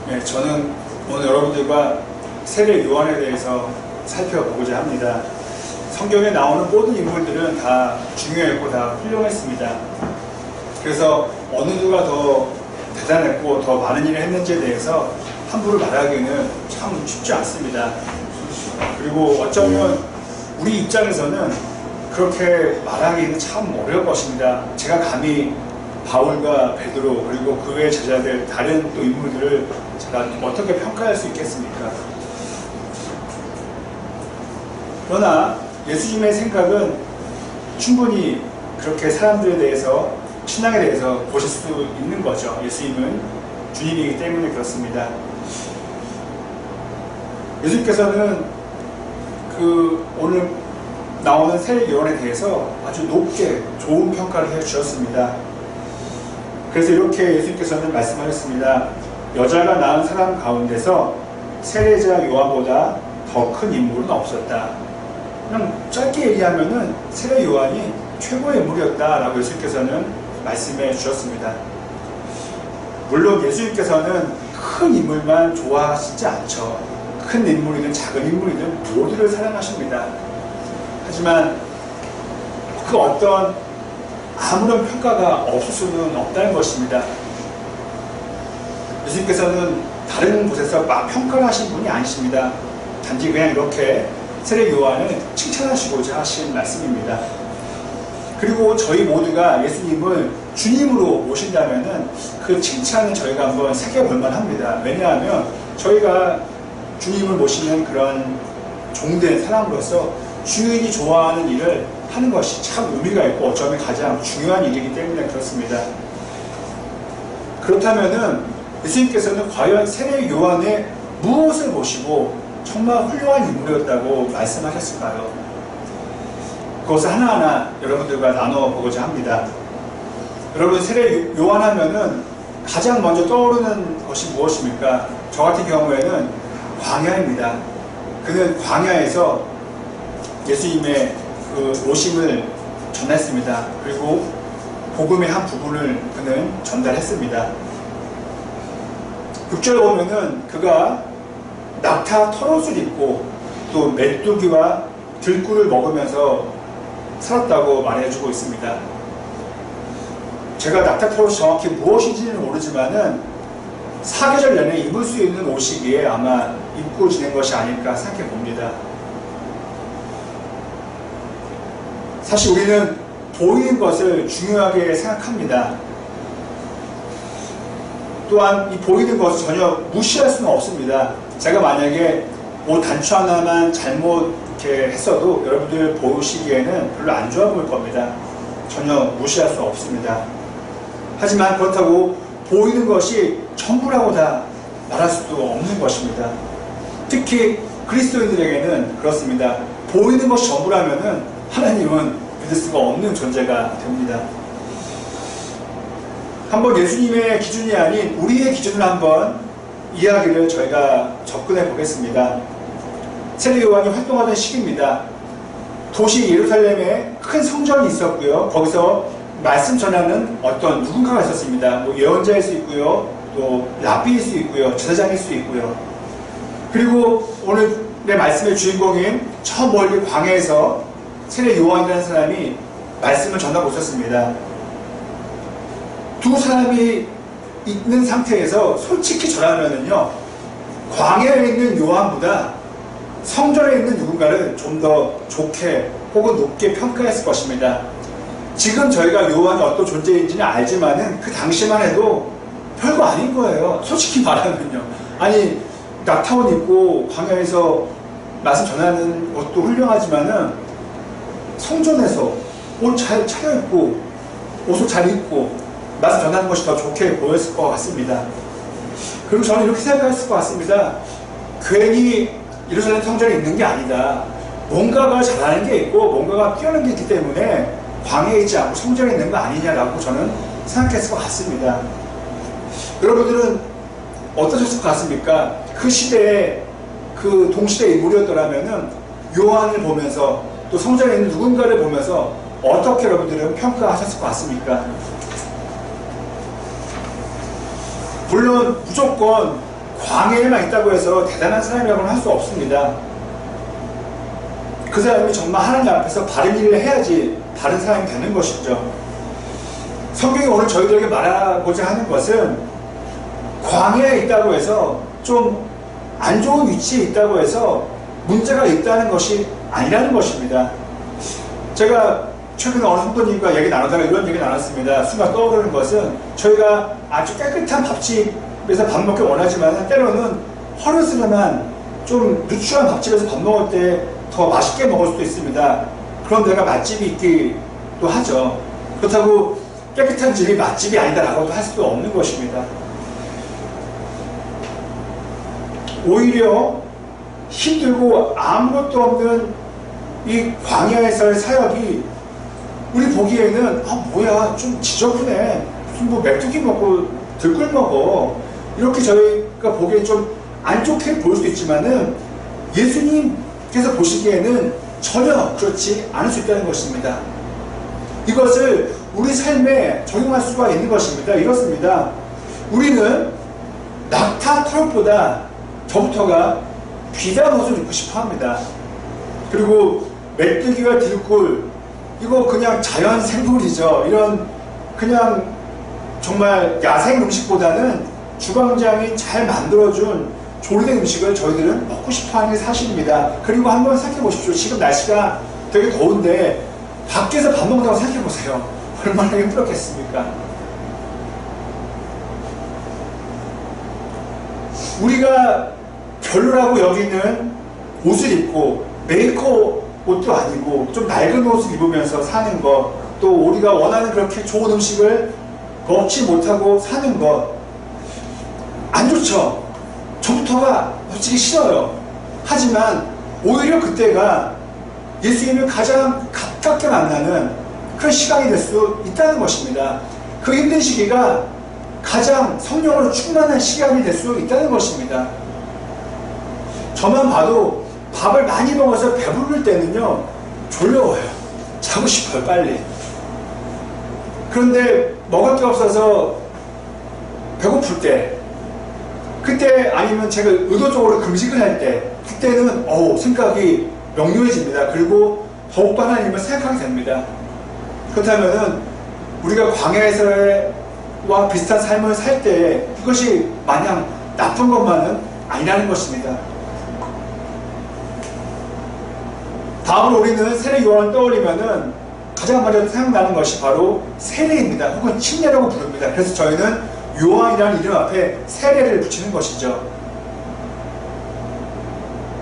네, 저는 오늘 여러분들과 세례 요한에 대해서 살펴보고자 합니다. 성경에 나오는 모든 인물들은 다 중요했고 다 훌륭했습니다. 그래서 어느 누가 더 대단했고 더 많은 일을 했는지에 대해서 함부로 말하기는 참 쉽지 않습니다. 그리고 어쩌면 우리 입장에서는 그렇게 말하기는 참 어려울 것입니다. 제가 감히 바울과 베드로 그리고 그 외의 제자들 다른 또 인물들을 제가 어떻게 평가할 수 있겠습니까? 그러나 예수님의 생각은 충분히 그렇게 사람들에 대해서 신앙에 대해서 보실 수 있는 거죠. 예수님은 주님이기 때문에 그렇습니다. 예수님께서는 오늘 나오는 세례 요한에 대해서 아주 높게 좋은 평가를 해주셨습니다. 그래서 이렇게 예수님께서는 말씀하셨습니다. 여자가 낳은 사람 가운데서 세례자 요한보다 더 큰 인물은 없었다. 그냥 짧게 얘기하면은 세례 요한이 최고의 인물이었다라고 예수님께서는 말씀해 주셨습니다. 물론 예수님께서는 큰 인물만 좋아하시지 않죠. 큰 인물이든 작은 인물이든 모두를 사랑하십니다. 하지만 그 어떤 아무런 평가가 없을 수는 없다는 것입니다. 예수님께서는 다른 곳에서 막 평가를 하신 분이 아니십니다. 단지 그냥 이렇게 세례 요한을 칭찬하시고자 하신 말씀입니다. 그리고 저희 모두가 예수님을 주님으로 모신다면은 그 칭찬을 저희가 한번 새겨볼 만합니다. 왜냐하면 저희가 주님을 모시는 그런 종된 사람으로서 주인이 좋아하는 일을 하는 것이 참 의미가 있고 어쩌면 가장 중요한 일이기 때문에 그렇습니다. 그렇다면은 예수님께서는 과연 세례 요한의 무엇을 보시고 정말 훌륭한 인물이었다고 말씀하셨을까요? 그것을 하나하나 여러분들과 나눠보고자 합니다. 여러분, 세례 요한 하면은 가장 먼저 떠오르는 것이 무엇입니까? 저 같은 경우에는 광야입니다. 그는 광야에서 예수님의 그 오심을 전했습니다. 그리고 복음의 한 부분을 그는 전달했습니다. 6절에 보면은 그가 낙타 털옷을 입고 또 메뚜기와 들꿀을 먹으면서 살았다고 말해주고 있습니다. 제가 낙타 털옷이 정확히 무엇인지는 모르지만은 사계절 내내 입을 수 있는 옷이기에 아마 입고 지낸 것이 아닐까 생각해 봅니다. 사실 우리는 보이는 것을 중요하게 생각합니다. 또한 이 보이는 것을 전혀 무시할 수는 없습니다. 제가 만약에 옷 단추 하나만 잘못 이렇게 했어도 여러분들 보시기에는 별로 안 좋아 보일 겁니다. 전혀 무시할 수 없습니다. 하지만 그렇다고 보이는 것이 전부라고 다 말할 수도 없는 것입니다. 특히 그리스도인들에게는 그렇습니다. 보이는 것이 전부라면은 하나님은 믿을 수가 없는 존재가 됩니다. 한번 예수님의 기준이 아닌 우리의 기준을 한번 이야기를 저희가 접근해 보겠습니다. 세례 요한이 활동하던 시기입니다. 도시 예루살렘에 큰 성전이 있었고요. 거기서 말씀 전하는 어떤 누군가가 있었습니다. 뭐 예언자일 수 있고요. 또 랍비일 수 있고요. 제사장일 수 있고요. 그리고 오늘의 말씀의 주인공인 저 멀리 광야에서 세례 요한이라는 사람이 말씀을 전하고 있었습니다. 두 사람이 있는 상태에서 솔직히 저라면은요, 광야에 있는 요한보다 성전에 있는 누군가를 좀 더 좋게 혹은 높게 평가했을 것입니다. 지금 저희가 요한이 어떤 존재인지는 알지만은 그 당시만 해도 별거 아닌 거예요. 솔직히 말하면요. 아니, 낙타옷 입고 광야에서 말씀 전하는 것도 훌륭하지만은 성전에서 옷 잘 차려입고 옷을 잘 입고 말씀 전하는 것이 더 좋게 보였을 것 같습니다. 그리고 저는 이렇게 생각했을 것 같습니다. 괜히 예루살렘 성전에 있는 게 아니다. 뭔가가 잘하는 게 있고 뭔가가 뛰어난 게 있기 때문에 광야에 있지 않고 성전에 있는 거 아니냐라고 저는 생각했을 것 같습니다. 여러분들은 어떠셨을 것 같습니까? 그 시대에 그 동시대 인물이었더라면은 요한을 보면서 또 성전에 있는 누군가를 보면서 어떻게 여러분들은 평가하셨을 것 같습니까? 물론 무조건 광야에만 있다고 해서 대단한 사람이라고는 할 수 없습니다. 그 사람이 정말 하나님 앞에서 바른 일을 해야지 바른 사람이 되는 것이죠. 성경이 오늘 저희들에게 말하고자 하는 것은 광야에 있다고 해서 좀 안 좋은 위치에 있다고 해서 문제가 있다는 것이 아니라는 것입니다. 제가 최근에 어느 성도님과 얘기 나누다가 이런 얘기 나눴습니다. 순간 떠오르는 것은 저희가 아주 깨끗한 밥집에서 밥 먹기 원하지만 때로는 허르스름한 좀 누추한 밥집에서 밥 먹을 때 더 맛있게 먹을 수도 있습니다. 그런 데가 맛집이 있기도 하죠. 그렇다고 깨끗한 집이 맛집이 아니다라고도 할 수도 없는 것입니다. 오히려 힘들고 아무것도 없는 이 광야에서의 사역이 우리 보기에는 뭐야 좀 지저분해, 무슨 뭐 메뚜기 먹고 들꿀 먹어, 이렇게 저희가 보기에 좀 안 좋게 보일 수도 있지만은 예수님께서 보시기에는 전혀 그렇지 않을 수 있다는 것입니다. 이것을 우리 삶에 적용할 수가 있는 것입니다. 이렇습니다. 우리는 낙타 트롯보다 저부터가 귀한 옷을 입고 싶어 합니다. 그리고 메뚜기와 들꿀, 이거 그냥 자연 생물이죠. 이런 그냥 정말 야생 음식보다는 주방장이 잘 만들어준 조리된 음식을 저희들은 먹고 싶어 하는 게 사실입니다. 그리고 한번 생각해 보십시오. 지금 날씨가 되게 더운데 밖에서 밥 먹는다고 생각해 보세요. 얼마나 힘들었겠습니까? 우리가 별로라고 여기는 옷을 입고 메이커 옷도 아니고 좀 낡은 옷을 입으면서 사는 것, 또 우리가 원하는 그렇게 좋은 음식을 먹지 못하고 사는 것, 안 좋죠. 저부터가 솔직히 싫어요. 하지만 오히려 그때가 예수님을 가장 가깝게 만나는 그런 시간이 될 수 있다는 것입니다. 그 힘든 시기가 가장 성령으로 충만한 시간이 될 수 있다는 것입니다. 저만 봐도 밥을 많이 먹어서 배부를 때는요 졸려워요. 자고 싶어요, 빨리. 그런데 먹을 게 없어서 배고플 때, 그때 아니면 제가 의도적으로 금식을 할 때, 그때는 생각이 명료해집니다. 그리고 더욱더 하나님을 생각하게 됩니다. 그렇다면은 우리가 광야에서와 비슷한 삶을 살 때 이것이 마냥 나쁜 것만은 아니라는 것입니다. 다음으로 우리는 세례 요한을 떠올리면은 가장 먼저 생각나는 것이 바로 세례입니다. 혹은 침례라고 부릅니다. 그래서 저희는 요한이라는 이름 앞에 세례를 붙이는 것이죠.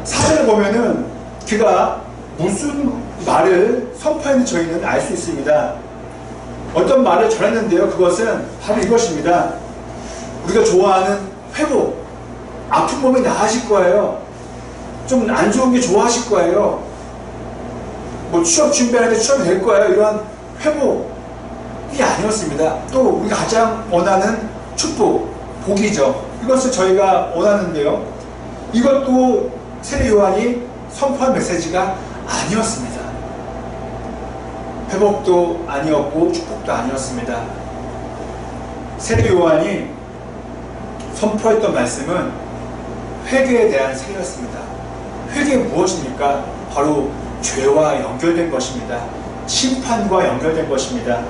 사전을 보면은 그가 무슨 말을 선포했는지 저희는 알 수 있습니다. 어떤 말을 전했는데요, 그것은 바로 이것입니다. 우리가 좋아하는 회복, 아픈 몸이 나아질 거예요. 좀 안 좋은 게 좋아하실 거예요. 뭐 취업 준비하는데 취업이 될 거예요. 이런 회복이 아니었습니다. 또 우리가 가장 원하는 축복, 복이죠. 이것을 저희가 원하는데요, 이것도 세례 요한이 선포한 메시지가 아니었습니다. 회복도 아니었고 축복도 아니었습니다. 세례 요한이 선포했던 말씀은 회개에 대한 세례였습니다. 회개 무엇입니까? 바로 죄와 연결된 것입니다. 심판과 연결된 것입니다.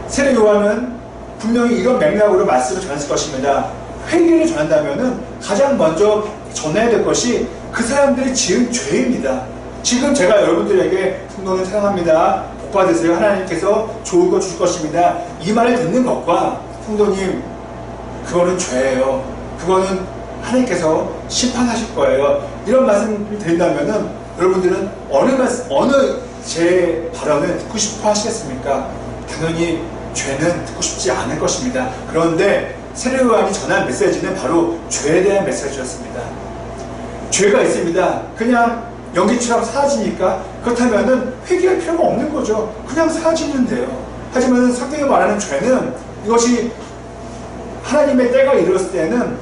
세례 요한은 분명히 이런 맥락으로 말씀을 전했을 것입니다. 회개를 전한다면은 가장 먼저 전해야 될 것이 그 사람들이 지은 죄입니다. 지금 제가 여러분들에게 성도는 사랑합니다, 복 받으세요, 하나님께서 좋은 거 주실 것입니다, 이 말을 듣는 것과 성도님 그거는 죄예요, 그거는 하나님께서 심판하실 거예요, 이런 말씀을 드린다면은 여러분들은 어느 제 발언을 듣고 싶어 하시겠습니까? 당연히 죄는 듣고 싶지 않을 것입니다. 그런데 세례 요한이 전한 메시지는 바로 죄에 대한 메시지였습니다. 죄가 있습니다. 그냥 연기처럼 사라지니까 그렇다면은 회개할 필요가 없는 거죠. 그냥 사라지면 돼요. 하지만 성경이 말하는 죄는 이것이 하나님의 때가 이르렀을 때는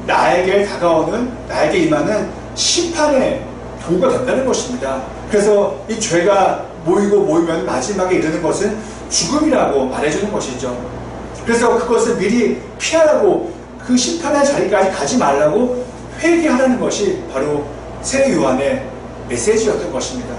나에게 다가오는, 나에게 임하는 심판의 도구가 된다는 것입니다. 그래서 이 죄가 모이면 마지막에 이르는 것은 죽음이라고 말해주는 것이죠. 그래서 그것을 미리 피하라고, 그 심판의 자리까지 가지 말라고 회개하라는 것이 바로 세례 요한의 메시지였던 것입니다.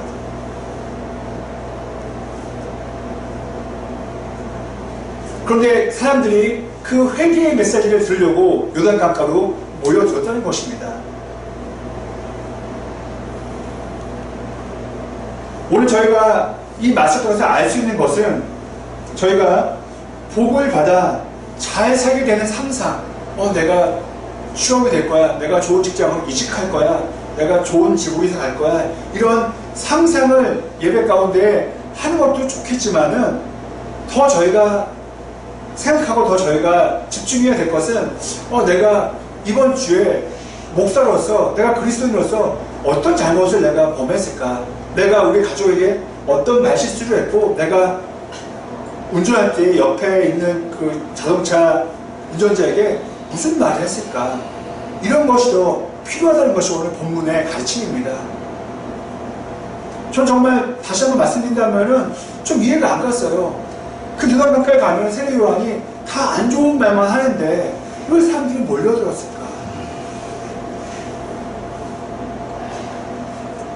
그런데 사람들이 그 회개의 메시지를 들으려고 요단강가로 모여들었다는 것입니다. 오늘 저희가 이 말씀 통해서 알 수 있는 것은, 저희가 복을 받아 잘 살게 되는 상상, 내가 취업이 될 거야, 내가 좋은 직장으로 이직할 거야, 내가 좋은 집으로 이사 갈 거야, 이런 상상을 예배 가운데 하는 것도 좋겠지만은, 더 저희가 생각하고 더 저희가 집중해야 될 것은, 내가 이번 주에 목사로서, 내가 그리스도인으로서 어떤 잘못을 내가 범했을까, 내가 우리 가족에게 어떤 말실수를 했고, 내가 운전할 때 옆에 있는 그 자동차 운전자에게 무슨 말을 했을까, 이런 것이 더 필요하다는 것이 오늘 본문의 가르침입니다. 전 정말 다시 한번 말씀드린다면은 좀 이해가 안 갔어요. 그 요단강가에 가면 세례 요한이 다 안 좋은 말만 하는데 왜 사람들이 몰려들었을까?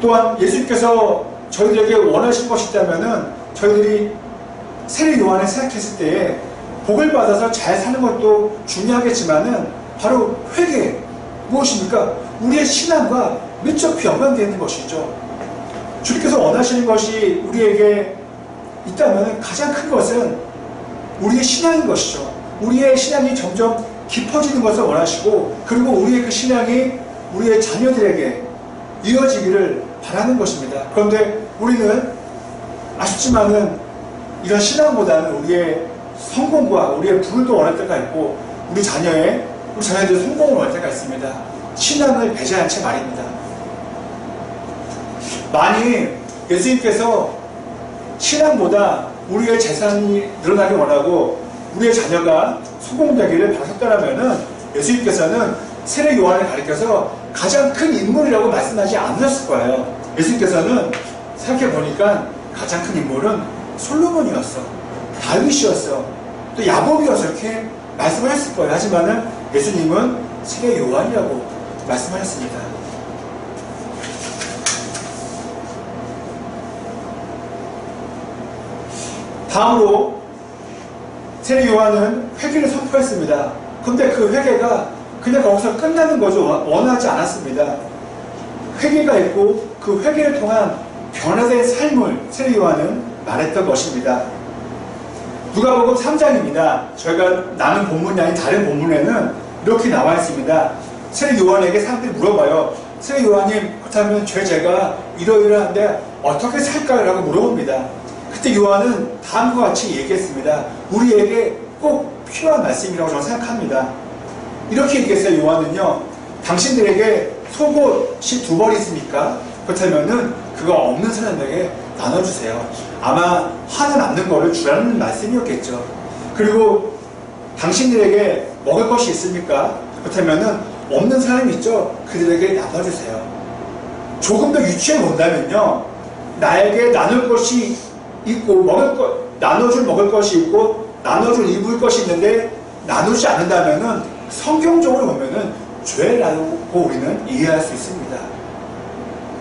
또한 예수님께서 저희들에게 원하신 것이 있다면은, 저희들이 세례 요한을 생각했을 때에 복을 받아서 잘 사는 것도 중요하겠지만은, 바로 회개, 무엇입니까? 우리의 신앙과 밀접 연관되어 있는 것이죠. 주님께서 원하시는 것이 우리에게 있다면 가장 큰 것은 우리의 신앙인 것이죠. 우리의 신앙이 점점 깊어지는 것을 원하시고, 그리고 우리의 그 신앙이 우리의 자녀들에게 이어지기를 바라는 것입니다. 그런데 우리는 아쉽지만은 이런 신앙보다는 우리의 성공과 우리의 부를 더 원할 때가 있고, 우리 자녀들의 성공을 원할 때가 있습니다. 신앙을 배제한 채 말입니다. 만일 예수님께서 신앙보다 우리의 재산이 늘어나기 원하고 우리의 자녀가 성공되기를 바라셨다면, 예수님께서는 세례 요한을 가리켜서 가장 큰 인물이라고 말씀하지 않으셨을 거예요. 예수님께서는 생각해보니까 가장 큰 인물은 솔로몬이었어, 다윗이었어, 또 야곱이었어, 이렇게 말씀을 했을 거예요. 하지만은 예수님은 세례 요한이라고 말씀하셨습니다. 다음으로 세례 요한은 회개를 선포했습니다. 근데 그 회개가 그냥 거기서 끝나는 거죠. 원하지 않았습니다. 회개가 있고 그 회개를 통한 변화된 삶을 세례 요한은 말했던 것입니다. 누가복음 3장입니다. 저희가 나눈 본문이 아닌 다른 본문에는 이렇게 나와 있습니다. 세례 요한에게 사람들이 물어봐요. 세례 요한님, 그렇다면 제가 이러이러한데 어떻게 살까요? 라고 물어봅니다. 그때 요한은 다음과 같이 얘기했습니다. 우리에게 꼭 필요한 말씀이라고 저는 생각합니다. 이렇게 얘기했어요. 요한은요, 당신들에게 속옷이 2벌 있습니까? 그렇다면은 그거 없는 사람에게 나눠주세요. 아마 하나 남는 거를 주라는 말씀이었겠죠. 그리고 당신들에게 먹을 것이 있습니까? 그렇다면은 없는 사람이 있죠. 그들에게 나눠주세요. 조금 더 유추해 본다면요, 나에게 나눌 것이 있고 나눠줄 먹을 것이 있고 나눠줄 입을 것이 있는데 나누지 않는다면은 성경적으로 보면은 죄라고 우리는 이해할 수 있습니다.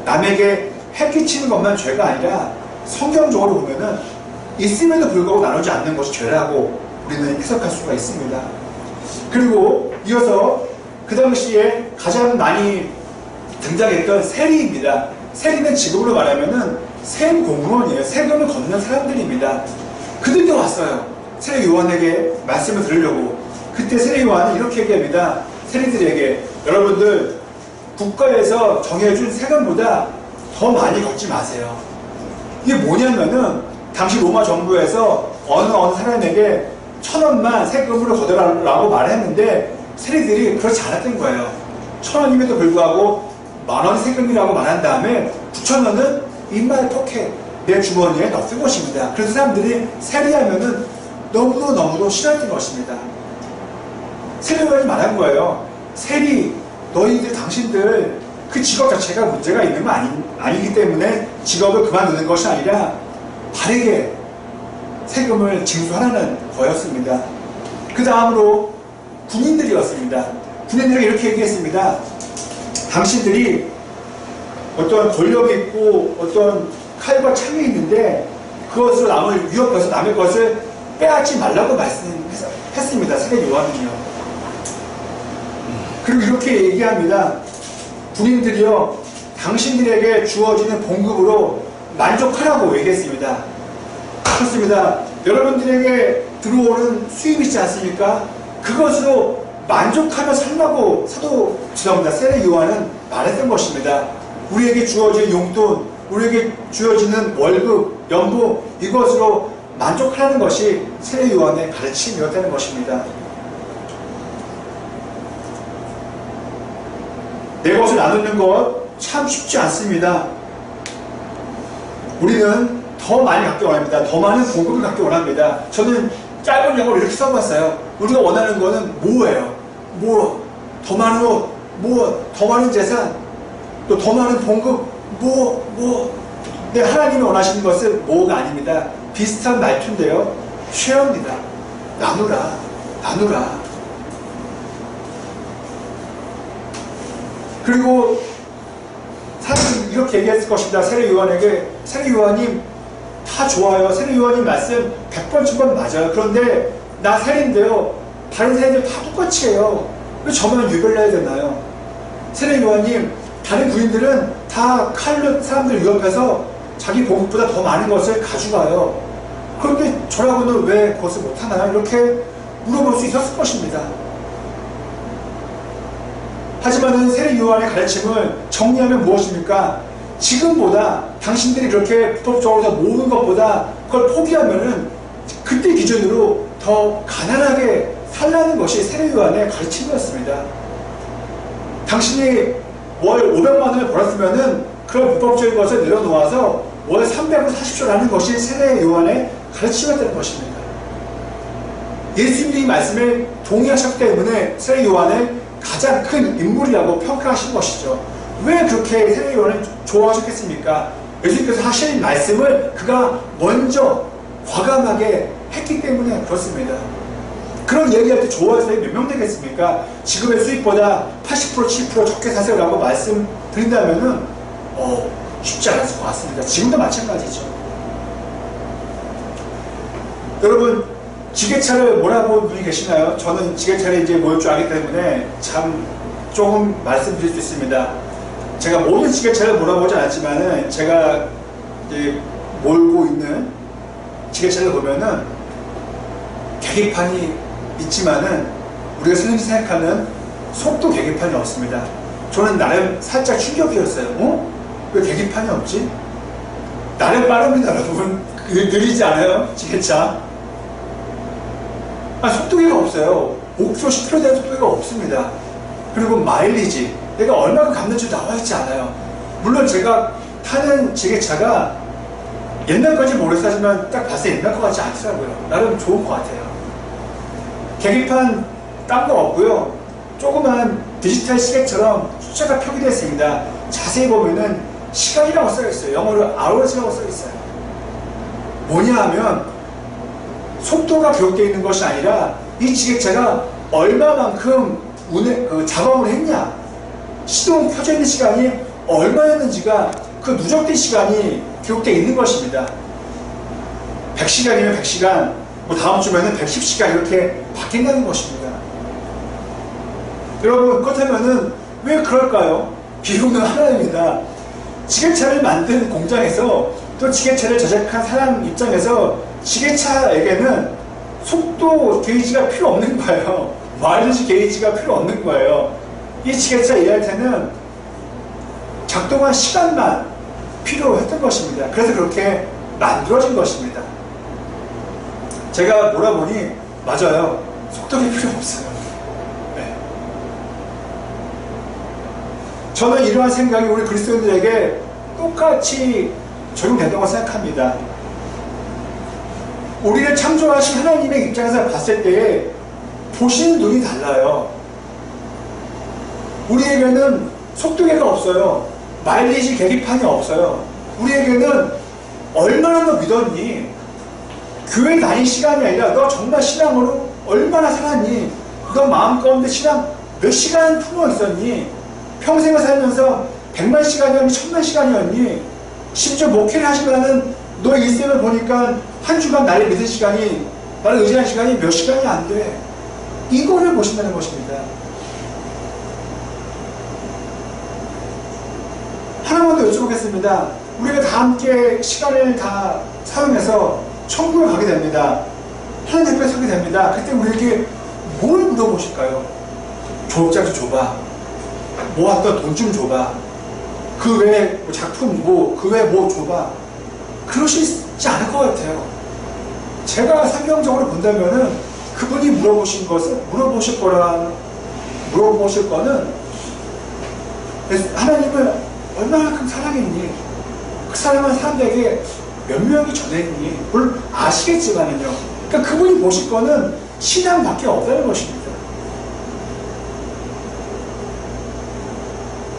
남에게 해 끼치는 것만 죄가 아니라 성경적으로 보면은 있음에도 불구하고 나누지 않는 것이 죄라고 우리는 해석할 수가 있습니다. 그리고 이어서 그 당시에 가장 많이 등장했던 세리입니다. 세리는 지금으로 말하면은 세금 공무원이에요. 세금을 걷는 사람들입니다. 그들도 왔어요. 세례 요한에게 말씀을 들으려고. 그때 세례 요한은 이렇게 얘기합니다. 세리들에게, 여러분들 국가에서 정해준 세금보다 더 많이 걷지 마세요. 이게 뭐냐면은 당시 로마 정부에서 어느 사람에게 1,000원만 세금으로 걷어라라고 말했는데 세리들이 그렇지 않았던 거예요. 1,000원임에도 불구하고 10,000원 세금이라고 말한 다음에 9,000원은 입마의 포켓, 내 주머니에 넣었던 것입니다. 그래서 사람들이 세리하면은 너무도 싫어했던 것입니다. 세리가 말한 거예요. 세리, 너희들, 당신들 그 직업 자체가 문제가 있는 거 아니기 때문에 직업을 그만두는 것이 아니라 바르게 세금을 징수하라는 거였습니다. 그 다음으로 군인들이었습니다. 군인들에게 이렇게 얘기했습니다. 당신들이 어떤 권력이 있고 어떤 칼과 창이 있는데 그것으로 남을 위협해서 남의 것을 빼앗지 말라고 말씀했습니다. 세례 요한은요. 그리고 이렇게 얘기합니다. 군인들이여 당신들에게 주어지는 봉급으로 만족하라고 얘기했습니다. 그렇습니다. 여러분들에게 들어오는 수입이 있지 않습니까? 그것으로 만족하며 살라고 세례 요한은 말했던 것입니다. 우리에게 주어진 용돈, 우리에게 주어지는 월급, 연봉, 이것으로 만족하라는 것이 세례 요한의 가르침이었다는 것입니다. 내 것을 나누는 것 참 쉽지 않습니다. 우리는 더 많이 갖기 원합니다. 더 많은 공급을 갖기 원합니다. 저는 짧은 영어로 이렇게 써봤어요. 우리가 원하는 거는 뭐예요? 더 많은 옷, 더 많은 재산, 또 더 많은 봉급, 네, 하나님이 원하시는 것은 뭐가 아닙니다. 비슷한 말투인데요. 쉐어입니다. 나누라. 그리고 사람은 이렇게 얘기했을 것입니다. 세례 요한에게, 세례 요한님 다 좋아요. 세례 요한님 말씀 100번 1000번 맞아요. 그런데 나 세례인데요, 다른 세례들 다 똑같이 해요. 왜 저만 유별해야 되나요? 세례 요한님, 다른 부인들은 다 칼로 사람들 위협해서 자기 봉급보다 더 많은 것을 가져가요. 그런데 저라고는 왜 그것을 못하나요? 이렇게 물어볼 수 있었을 것입니다. 하지만 세례 요한의 가르침을 정리하면 무엇입니까? 지금보다 당신들이 그렇게 불법적으로 모으는 것보다 그걸 포기하면은 그때 기준으로 더 가난하게 살라는 것이 세례 요한의 가르침이었습니다. 당신이 월 500만 원을 벌었으면은 그런 불법적인 것을 내려놓아서 월 300을 사십시오라는 것이 세례 요한의 가르침이었다는 것입니다. 예수님이 말씀에 동의하셨기 때문에 세례 요한을 가장 큰 인물이라고 평가하신 것이죠. 왜 그렇게 세례 요한을 좋아하셨겠습니까? 예수님께서 하신 말씀을 그가 먼저 과감하게 했기 때문에 그렇습니다. 그런 얘기할 때 좋아하는 사람이 몇 명 되겠습니까? 지금의 수입보다 80% 70% 적게 사세요 라고 말씀드린다면은 쉽지 않았을 것 같습니다. 지금도 마찬가지죠. 여러분, 지게차를 몰아본 분이 계시나요? 저는 지게차를 이제 몰 줄 알기 때문에 참 조금 말씀드릴 수 있습니다. 제가 모든 지게차를 몰아보지 않았지만은 제가 이제 몰고 있는 지게차를 보면은 계기판이 있지만은 우리가 흔히 생각하는 속도 계기판이 없습니다. 저는 나름 살짝 충격이었어요. 왜 계기판이 없지? 나름 빠릅니다, 여러분. 느리지 않아요? 지게차. 속도계가 없어요. 5km, 10km 되는 속도계가 없습니다. 그리고 마일리지, 내가 얼마큼 갔는지 나와있지 않아요. 물론 제가 타는 지게차가 옛날 건지 모르겠지만 딱 봤을 때 옛날 것 같지 않더라고요. 나름 좋은 것 같아요. 계기판 딴 거 없고요. 조그만 디지털 시계처럼 숫자가 표기되어 있습니다. 자세히 보면은 시간이라고 써있어요. 영어로 hours라고 써있어요. 뭐냐 하면 속도가 기록되어 있는 것이 아니라 이 지게차가 얼마만큼 작업을 했냐, 시동 켜져 있는 시간이 얼마였는지가 그 누적된 시간이 기록되어 있는 것입니다. 100시간이면 100시간, 다음 주면은 110시간 이렇게 바뀐다는 것입니다. 여러분, 그렇다면은 왜 그럴까요? 비유는 하나입니다. 지게차를 만든 공장에서 또 지게차를 제작한 사람 입장에서 지게차에게는 속도 게이지가 필요 없는 거예요. 마일리지 게이지가 필요 없는 거예요. 이 지게차 일할 때는 작동한 시간만 필요했던 것입니다. 그래서 그렇게 만들어진 것입니다. 제가 몰아보니 맞아요. 속도가 필요 없어요. 네. 저는 이러한 생각이 우리 그리스도인들에게 똑같이 적용된다고 생각합니다. 우리를 창조하신 하나님의 입장에서 봤을 때에 보시는 눈이 달라요. 우리에게는 속도계가 없어요. 마일리지 계기판이 없어요. 우리에게는 얼마나 너 믿었니? 교회 다닐 시간이 아니라 너 정말 신앙으로 얼마나 살았니? 너 마음 가운데 신앙 몇 시간 품어 있었니? 평생을 살면서 100만 시간이었니? 1000만 시간이었니? 심지어 목회를 하시면은 너 일생을 보니까 한 주간 나를 믿을 시간이, 나를 의지하는 시간이 몇 시간이 안 돼. 이거를 보신다는 것입니다. 하나만 더 여쭤보겠습니다. 우리가 다 함께 시간을 다 사용해서 천국에 가게 됩니다. 하나님 앞에 서게 됩니다. 그때 우리에게 뭘 물어보실까요? 졸업장 좀 줘봐. 모았던 돈 좀 줘봐. 그 외에 작품 그 외에 뭐 줘봐. 그러시지 않을 것 같아요. 제가 성경적으로 본다면은 그분이 물어보실 거는 하나님을 얼마만큼 사랑했니? 그 사랑은 사람들에게 몇 명이 전했니? 물론 아시겠지만은요. 그러니까 그분이 보실 거는 신앙밖에 없다는 것입니다.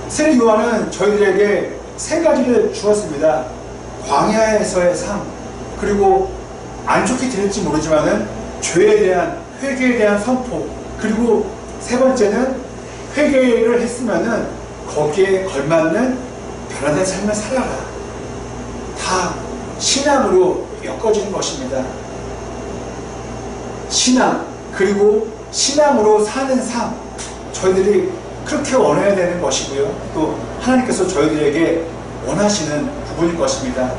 세례 요한은 저희들에게 세 가지를 주었습니다. 광야에서의 삶, 그리고 안 좋게 들릴지 모르지만은 죄에 대한, 회개에 대한 선포, 그리고 세 번째는 회개를 했으면은 거기에 걸맞는 변화된 삶을 살아라. 다 신앙으로 엮어지는 것입니다. 신앙, 그리고 신앙으로 사는 삶, 저희들이 그렇게 원해야 되는 것이고요. 또 하나님께서 저희들에게 원하시는 부분일 것입니다.